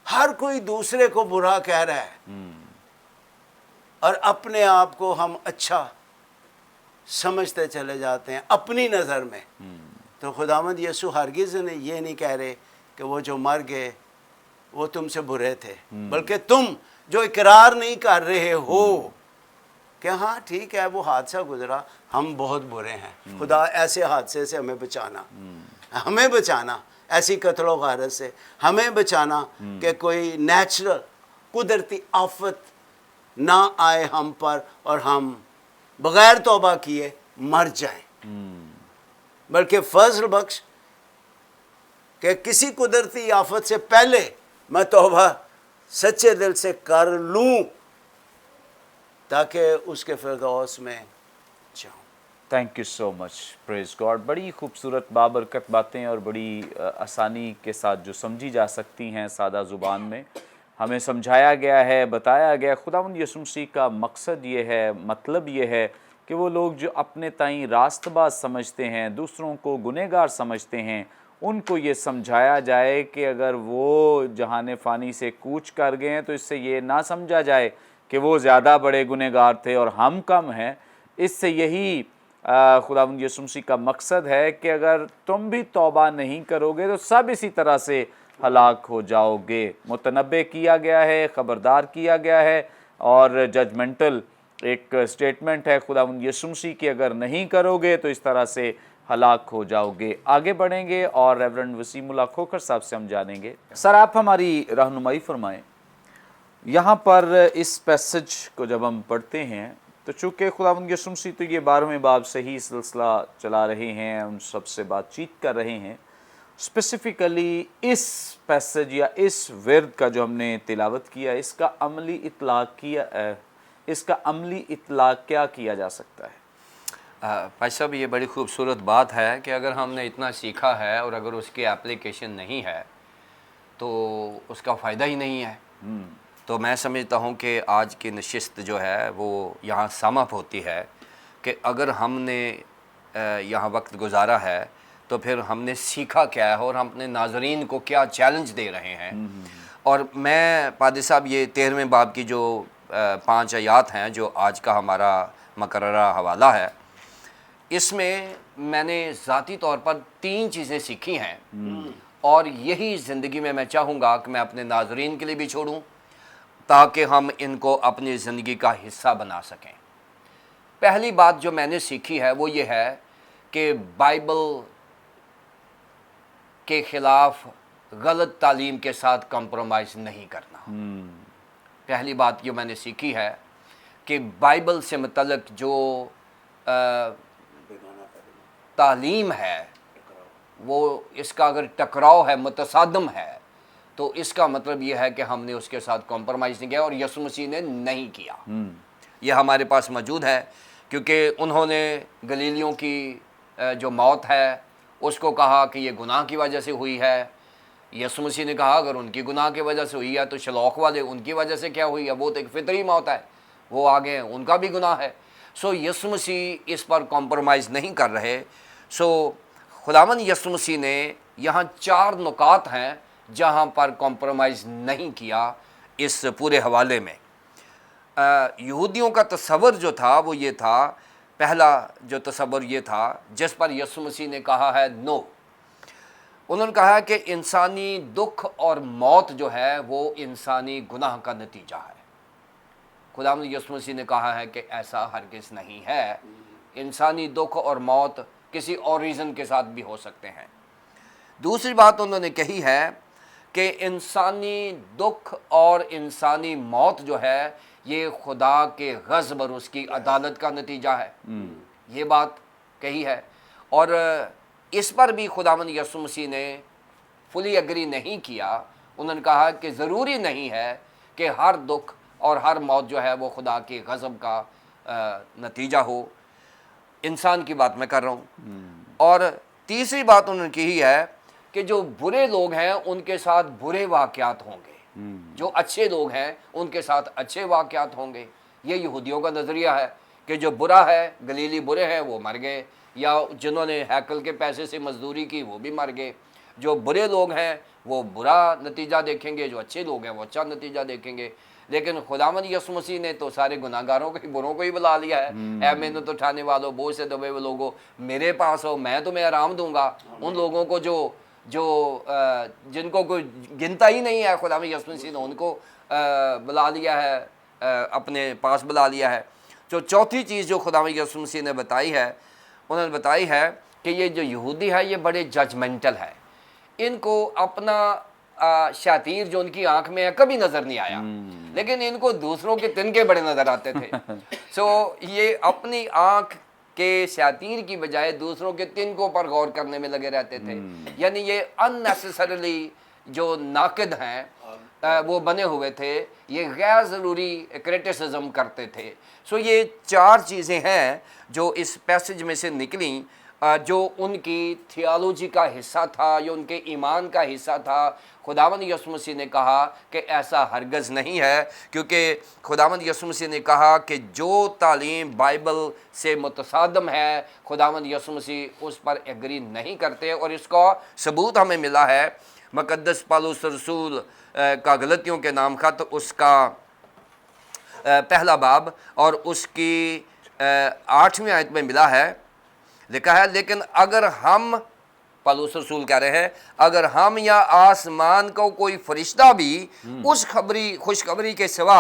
हर कोई दूसरे को बुरा कह रहा है और अपने आप को हम अच्छा समझते चले जाते हैं अपनी नज़र में। तो खुदावंद यीशु हरगिज़ ने ये नहीं कह रहे कि वो जो मर गए वो तुमसे बुरे थे, बल्कि तुम जो इकरार नहीं कर रहे हो कि हाँ ठीक है वो हादसा गुजरा, हम बहुत बुरे हैं, खुदा ऐसे हादसे से हमें बचाना, हमें बचाना, ऐसी कत्लो गारत से हमें बचाना कि कोई नेचुरल कुदरती आफत ना आए हम पर और हम बग़ैर तौबा किए मर जाएं, बल्कि फजल बख्श कि किसी कुदरती आफत से पहले मैं तौबा सच्चे दिल से कर लूं ताकि उसके फिरदौस में जाऊं।
Thank you so much, praise God. बड़ी खूबसूरत बाबरकत बातें और बड़ी आसानी के साथ जो समझी जा सकती हैं, सादा ज़ुबान में हमें समझाया गया है, बताया गया। खुदावंद यीशु मसीह का मकसद ये है, मतलब ये है कि वो लोग जो अपने ताईं रास्तबाज समझते हैं, दूसरों को गुनहगार समझते हैं, उनको ये समझाया जाए कि अगर वो जहान फ़ानी से कूच कर गए हैं तो इससे ये ना समझा जाए कि वो ज़्यादा बड़े गुनहगार थे और हम कम हैं। इससे यही खुदावंद यीशु मसीह का मकसद है कि अगर तुम भी तौबा नहीं करोगे तो सब इसी तरह से हलाक हो जाओगे। मुतनब्बे किया गया है, ख़बरदार किया गया है और जजमेंटल एक स्टेटमेंट है खुदावंद यीशु मसीह की, अगर नहीं करोगे तो इस तरह से हलाक हो जाओगे। आगे बढ़ेंगे और रेवरेंड वसीमुल्लाह खोखर साहब से हम जानेंगे। सर, आप हमारी रहनुमाई फरमाएं। यहाँ पर इस पैसेज को जब हम पढ़ते हैं तो चूँकि खुदावंद यीशु मसीह तो ये 12वें बाब से ही सिलसिला चला रहे हैं, उन सबसे बातचीत कर रहे हैं। स्पेसिफ़िकली इस पैसेज या इस विर्द का जो हमने तिलावत किया, इसका अमली इतलाक़ क्या किया जा सकता है?
भाई साहब, ये बड़ी खूबसूरत बात है कि अगर हमने इतना सीखा है और अगर उसकी एप्लीकेशन नहीं है तो उसका फ़ायदा ही नहीं है। तो मैं समझता हूँ कि आज की नशिस्त जो है वो यहाँ सम अप होती है कि अगर हमने यहाँ वक्त गुजारा है तो फिर हमने सीखा क्या है और हम अपने नाज़रीन को क्या चैलेंज दे रहे हैं। और मैं पादी साहब ये 13वें बाब की जो 5 आयात हैं जो आज का हमारा मकर्ररा हवाला है, इसमें मैंने ज़ाती तौर पर 3 चीज़ें सीखी हैं और यही ज़िंदगी में मैं चाहूँगा कि मैं अपने नाज़रीन के लिए भी छोड़ूँ ताकि हम इनको अपनी ज़िंदगी का हिस्सा बना सकें। पहली बात जो मैंने सीखी है वो ये है कि बाइबल के ख़िलाफ़ गलत तालीम के साथ कंप्रोमाइज़ नहीं करना। पहली बात जो मैंने सीखी है कि बाइबल से मुतल्लिक़ जो तालीम है वो इसका अगर टकराव है, मुतसादम है, तो इसका मतलब ये है कि हमने उसके साथ कॉम्प्रोमाइज़ नहीं किया और यीशु मसीह ने नहीं किया। ये हमारे पास मौजूद है क्योंकि उन्होंने गलीलियों की जो मौत है उसको कहा कि ये गुनाह की वजह से हुई है। यीशु मसीह ने कहा अगर उनकी गुनाह की वजह से हुई है तो शलौक वाले उनकी वजह से क्या हुई है, वो तो एक फितरी मौत है, वो आगे हैं, उनका भी गुनाह है। सो यीशु मसीह इस पर कॉम्प्रोमाइज़ नहीं कर रहे। सो खुदावंद यीशु मसीह ने यहाँ 4 नुकात हैं जहाँ पर कॉम्प्रोमाइज़ नहीं किया इस पूरे हवाले में। यहूदियों का तसव्वुर जो था वो ये था, पहला जो तसव्वुर ये था जिस पर यीशु मसीह ने कहा है नो, उन्होंने कहा कि इंसानी दुख और मौत जो है वो इंसानी गुनाह का नतीजा है। खुदावंद यीशु मसीह ने कहा है कि ऐसा हरगिज़ नहीं है, इंसानी दुख और मौत किसी और रीज़न के साथ भी हो सकते हैं। दूसरी बात उन्होंने कही है कि इंसानी दुख और इंसानी मौत जो है ये खुदा के ग़ज़ब और उसकी अदालत का नतीजा है। ये बात कही है। और इस पर भी खुदावंद यीशु मसीह ने फुली एग्री नहीं किया। उन्होंने कहा कि ज़रूरी नहीं है कि हर दुख और हर मौत जो है वो खुदा के ग़ज़ब का नतीजा हो। इंसान की बात मैं कर रहा हूँ। और तीसरी बात उन्होंने कही है कि जो बुरे लोग हैं उनके साथ बुरे वाक़यात होंगे, जो अच्छे लोग हैं उनके साथ अच्छे वाक़यात होंगे। ये यहूदियों का नज़रिया है कि जो बुरा है, गलीली बुरे हैं वो मर गए, या जिन्होंने हैकल के पैसे से मजदूरी की वो भी मर गए। जो बुरे लोग हैं वो बुरा नतीजा देखेंगे, जो अच्छे लोग हैं वो अच्छा नतीजा देखेंगे। लेकिन खुदावंद यीशु मसीह ने तो सारे गुनाहगारों को बुरों को ही बुला लिया है। ऐ मेहनत उठाने वालों, बोझ से दबे हुए लोगों, मेरे पास हो, मैं तुम्हें आराम दूंगा। उन लोगों को जो जिनको कोई गिनता ही नहीं है, खुदावंद यीशु मसीह ने उनको बुला लिया है, अपने पास बुला लिया है। जो चौथी चीज़ जो खुदावंद यीशु मसीह ने बताई है, उन्होंने बताई है कि ये जो यहूदी है ये बड़े जजमेंटल है। इनको अपना शातीर जो उनकी आंख में है कभी नज़र नहीं आया, लेकिन इनको दूसरों के तिनके बड़े नज़र आते थे। सो ये अपनी आंख के शातीर की बजाय दूसरों के तिनकों पर गौर करने में लगे रहते थे। यानी ये अननेसेसरली जो नाकिद हैं वो बने हुए थे, ये गैर ज़रूरी क्रिटिसिज्म करते थे। सो ये 4 चीज़ें हैं जो इस पैसेज में से निकली, जो उनकी थियोलॉजी का हिस्सा था, जो उनके ईमान का हिस्सा था। खुदावंद यीशु मसीह ने कहा कि ऐसा हरगज़ नहीं है, क्योंकि खुदावंद यीशु मसीह ने कहा कि जो तालीम बाइबल से मुतसादम है, खुदावंद यीशु मसीह उस पर एग्री नहीं करते। और इसका सबूत हमें मिला है मुक़द्दस पौलुस रसूल का गलतियों के नाम खत, उसका पहला बाब और उसकी 8वीं आयत में मिला है, लिखा है, लेकिन अगर हम, पौलुस रसूल कह रहे हैं, अगर हम या आसमान को कोई फरिश्ता भी उस खुशखबरी के सिवा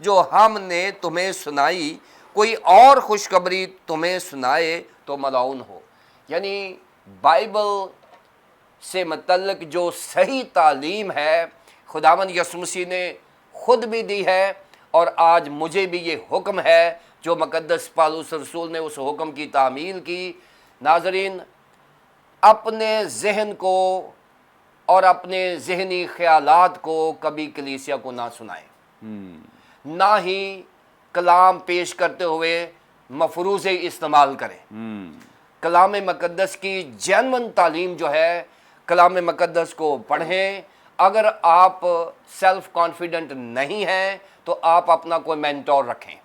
जो हमने तुम्हें सुनाई कोई और खुशखबरी तुम्हें सुनाए तो मलाउन हो। यानी बाइबल से मतलब जो सही तालीम है खुदावंद यीशु मसीह ने खुद भी दी है, और आज मुझे भी ये हुक्म है जो मुक़द्दस पौलुस रसूल ने उस हुक्म की तामील की। नाज़रीन, अपने जहन को और अपने ज़हनी ख़यालात को कभी कलीसिया को ना सुनाएं, ना ही कलाम पेश करते हुए मफरूज़े इस्तेमाल करें। कलाम मुक़द्दस की जेन्युइन तालीम जो है, कलाम मुक़द्दस को पढ़ें। अगर आप सेल्फ कॉन्फिडेंट नहीं हैं तो आप अपना कोई मेंटोर रखें,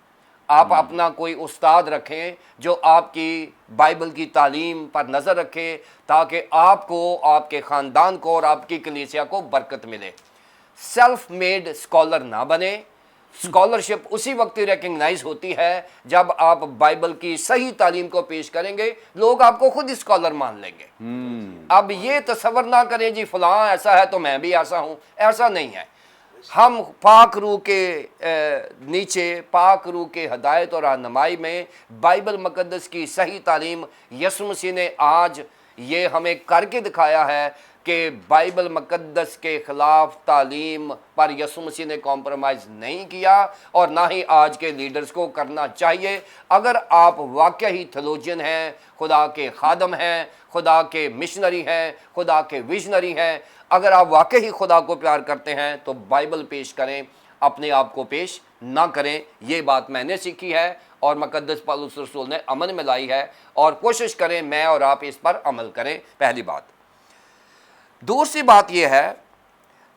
आप अपना कोई उस्ताद रखें जो आपकी बाइबल की तालीम पर नज़र रखे, ताकि आपको, आपके ख़ानदान को और आपकी कलीसिया को बरकत मिले। सेल्फ मेड स्कॉलर ना बने। स्कॉलरशिप उसी वक्त रिकग्नाइज होती है जब आप बाइबल की सही तालीम को पेश करेंगे, लोग आपको खुद स्कॉलर मान लेंगे। अब ये तसव्वुर ना करें जी फलां ऐसा है तो मैं भी ऐसा हूँ, ऐसा नहीं है। हम पाक रूह के नीचे, पाक रूह के हदायत और रहनुमाई में बाइबल मुक़द्दस की सही तालीम यीशु मसीह ने आज ये हमें करके दिखाया है कि बाइबल मुक़द्दस के ख़िलाफ़ तालीम पर यीशु मसीह ने कॉम्प्रोमाइज़ नहीं किया, और ना ही आज के लीडर्स को करना चाहिए। अगर आप वाकई ही थियोलॉजियन हैं, खुदा के खादम हैं, खुदा के मिशनरी हैं, खुदा के विजनरी हैं, अगर आप वाकई ही खुदा को प्यार करते हैं तो बाइबल पेश करें, अपने आप को पेश ना करें। ये बात मैंने सीखी है और मुक़द्दस पौलुस रसूल ने अमल में लाई है, और कोशिश करें मैं और आप इस पर अमल करें। पहली बात। दूसरी बात यह है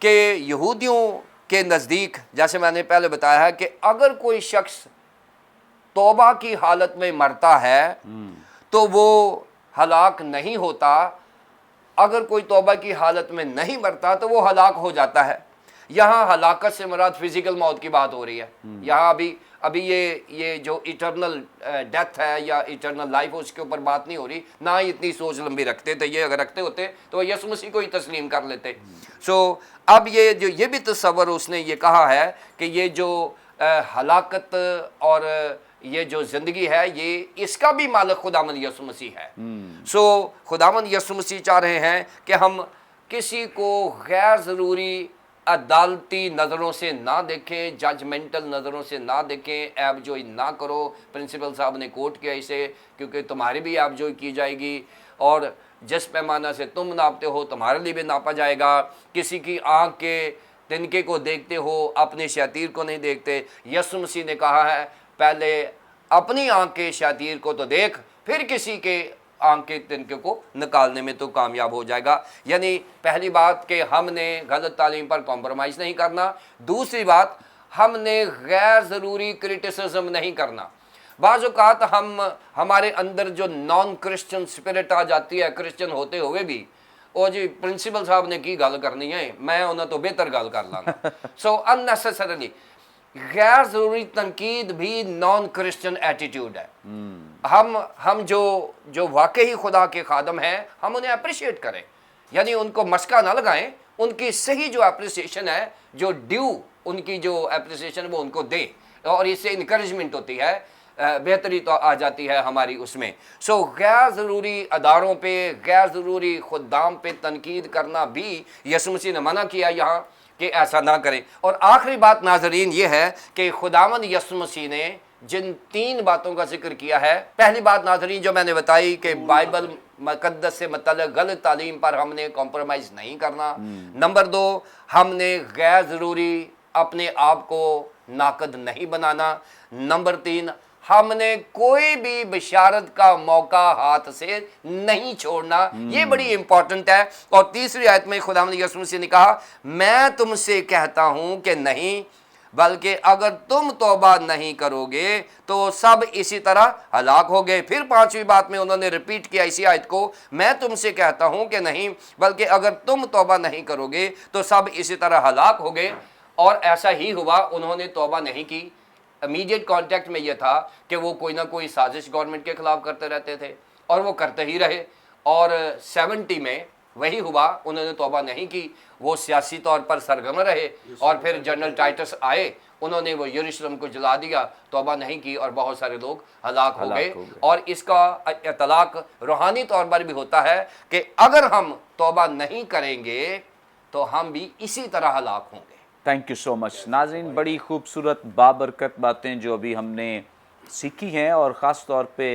कि यहूदियों के नज़दीक, जैसे मैंने पहले बताया है, कि अगर कोई शख्स तौबा की हालत में मरता है तो वो हलाक नहीं होता, अगर कोई तौबा की हालत में नहीं मरता तो वो हलाक हो जाता है। यहाँ हलाकत से मुराद फिजिकल मौत की बात हो रही है। यहाँ अभी ये जो इटर्नल डेथ है या इटर्नल लाइफ है उसके ऊपर बात नहीं हो रही, ना ही इतनी सोच लंबी रखते थे। ये अगर रखते होते तो यीशु मसीह को ही तस्लीम कर लेते। सो अब ये भी तस्वर उसने ये कहा है कि ये जो हलाकत और ये जो ज़िंदगी है ये इसका भी मालिक खुदावंद यीशु मसीह है। सो खुदावंद यीशु मसीह चाह रहे हैं कि हम किसी को गैर ज़रूरी अदालती नज़रों से ना देखें, जजमेंटल नज़रों से ना देखें, ऐबजोई ना करो। प्रिंसिपल साहब ने कोट किया इसे, क्योंकि तुम्हारी भी ऐबजोई की जाएगी और जिस पैमाना से तुम नापते हो तुम्हारे लिए भी नापा जाएगा। किसी की आँख के तिनके को देखते हो, अपने शातीर को नहीं देखते। यीशु मसीह ने कहा है पहले अपनी आँख के शातीर को तो देख, फिर किसी के आँख के तिनके को निकालने में तो कामयाब हो जाएगा। यानी पहली बात कि हमने गलत तालीम पर कॉम्प्रोमाइज़ नहीं करना। दूसरी बात, हमने गैर ज़रूरी क्रिटिसिज्म नहीं करना। बाज़ औक़ात हमारे अंदर जो नॉन क्रिश्चियन स्पिरिट आ जाती है, क्रिश्चियन होते हुए भी, ओ जी प्रिंसिपल साहब ने की गल करनी है, मैं उन्हें तो बेहतर गल कर लांगा। सो अननेसेसरीली गैर ज़रूरी तनकीद भी नॉन क्रिश्चियन एटीट्यूड है। हम जो वाकई खुदा के खादम हैं, हम उन्हें अप्रिशिएट करें, यानी उनको मस्का ना लगाएं, उनकी सही जो अप्रिसिएशन है, जो ड्यू उनकी जो अप्रिसिएशन है वो उनको दें, और इससे इंकरेजमेंट होती है, बेहतरी तो आ जाती है हमारी उसमें। सो गैर ज़रूरी अदारों पे, गैर ज़रूरी खुदाम पे तनकीद करना भी यीशु मसीह ने मना किया यहाँ कि ऐसा ना करें। और आखिरी बात नाज़रीन ये है कि खुदावंद यीशु मसीह ने जिन 3 बातों का जिक्र किया है, पहली बात नाज़रीन जो मैंने बताई कि बाइबल मुक़द्दस से मतलब गलत तालीम पर हमने कॉम्प्रोमाइज़ नहीं करना। नंबर 2, हमने गैर ज़रूरी अपने आप को नाकद नहीं बनाना। नंबर 3, हमने कोई भी बशारत का मौका हाथ से नहीं छोड़ना। ये बड़ी इंपॉर्टेंट है। और तीसरी आयत में खुदावंद यीशु मसीह ने कहा, मैं तुमसे कहता हूं कि नहीं, बल्कि अगर तुम तौबा नहीं करोगे तो सब इसी तरह हलाक होगे। फिर 5वीं बात में उन्होंने रिपीट किया इसी आयत को, मैं तुमसे कहता हूं कि नहीं, बल्कि अगर तुम तौबा नहीं करोगे तो सब इसी तरह हलाक होगे। और ऐसा ही हुआ, उन्होंने तौबा नहीं की। इमीडिएट कॉन्टेक्ट में यह था कि वो कोई ना कोई साजिश गवर्नमेंट के खिलाफ करते रहते थे और वो करते ही रहे। और 70 में वही हुआ, उन्होंने तौबा नहीं की, वो सियासी तौर पर सरगर्म रहे। और फिर जनरल टाइटस आए, उन्होंने वो यरूशलेम को जला दिया, तौबा नहीं की और बहुत सारे लोग हलाक हो गए। और इसका इतलाक रूहानी तौर पर भी होता है कि अगर हम तौबा नहीं करेंगे तो हम भी इसी तरह हलाक होंगे।
थैंक यू सो मच नाज़रीन, बड़ी खूबसूरत बाबरकत बातें जो अभी हमने सीखी हैं और ख़ास तौर पे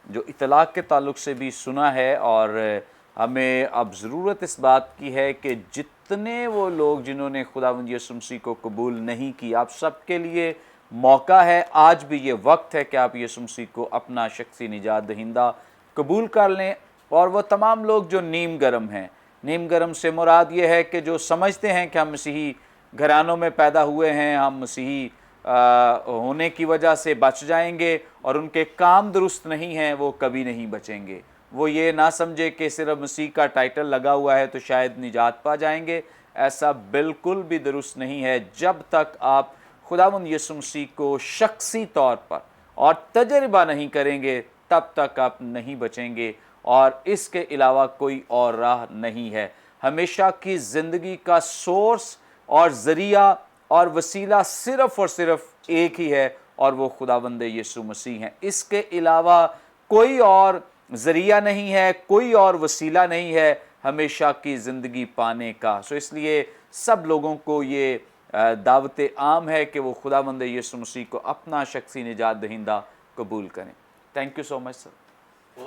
जो इतलाक़ के ताल्लुक़ से भी सुना है। और हमें अब ज़रूरत इस बात की है कि जितने वो लोग जिन्होंने खुदावंद यीशु मसीह को कबूल नहीं किया, आप सबके लिए मौका है, आज भी ये वक्त है कि आप यीशु मसीह को अपना शख्सी निजात दहिंदा कबूल कर लें। और वो तमाम लोग जो नीम गरम हैं, नीम गरम से मुराद ये है कि जो समझते हैं कि हम मसीही घरानों में पैदा हुए हैं, हम मसीही होने की वजह से बच जाएंगे, और उनके काम दुरुस्त नहीं हैं, वो कभी नहीं बचेंगे। वो ये ना समझे कि सिर्फ मसीह का टाइटल लगा हुआ है तो शायद निजात पा जाएंगे। ऐसा बिल्कुल भी दुरुस्त नहीं है। जब तक आप खुदावंद यीशु मसीह को शख्सी तौर पर और तजर्बा नहीं करेंगे, तब तक आप नहीं बचेंगे, और इसके अलावा कोई और राह नहीं है। हमेशा की ज़िंदगी का सोर्स और ज़रिया और वसीला सिर्फ़ और सिर्फ एक ही है, और वो खुदावंद यीशु मसीह हैं। इसके अलावा कोई और ज़रिया नहीं है, कोई और वसीला नहीं है हमेशा की ज़िंदगी पाने का। सो इसलिए सब लोगों को ये दावत आम है कि वो खुदावंद यीशु मसीह को अपना शख्सी निजात दहिंदा कबूल करें। Thank you so much sir,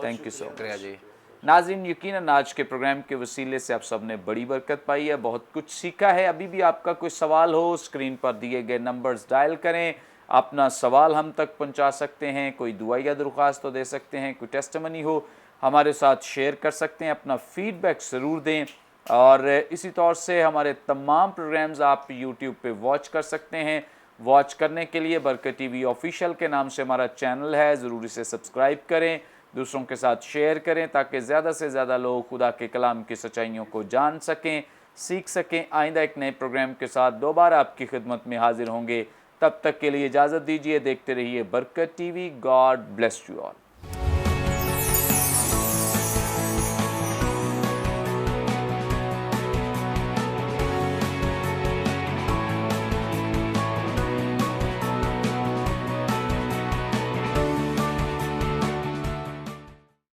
thank you so much जी। नाज़रीन, यकीनन आज के प्रोग्राम के वसीले से आप सब ने बड़ी बरकत पाई है, बहुत कुछ सीखा है। अभी भी आपका कोई सवाल हो, स्क्रीन पर दिए गए नंबर्स डायल करें, अपना सवाल हम तक पहुंचा सकते हैं। कोई दुआ या दरख्वास्त तो दे सकते हैं, कोई टेस्टिमनी हो हमारे साथ शेयर कर सकते हैं, अपना फीडबैक ज़रूर दें। और इसी तौर से हमारे तमाम प्रोग्राम्स आप यूट्यूब पे वॉच कर सकते हैं। वॉच करने के लिए बरकत टीवी ऑफिशियल के नाम से हमारा चैनल है, ज़रूर इसे सब्सक्राइब करें। دوسروں کے ساتھ شیئر کریں تاکہ زیادہ سے زیادہ لوگ خدا کے کلام کی سچائیوں کو جان سکیں، سیکھ سکیں۔ آئندہ ایک نئے پروگرام کے ساتھ دوبارہ آپ کی خدمت میں حاضر ہوں گے، تب تک کے لیے اجازت دیجیے۔ دیکھتے رہیے برکت T V. God bless you all.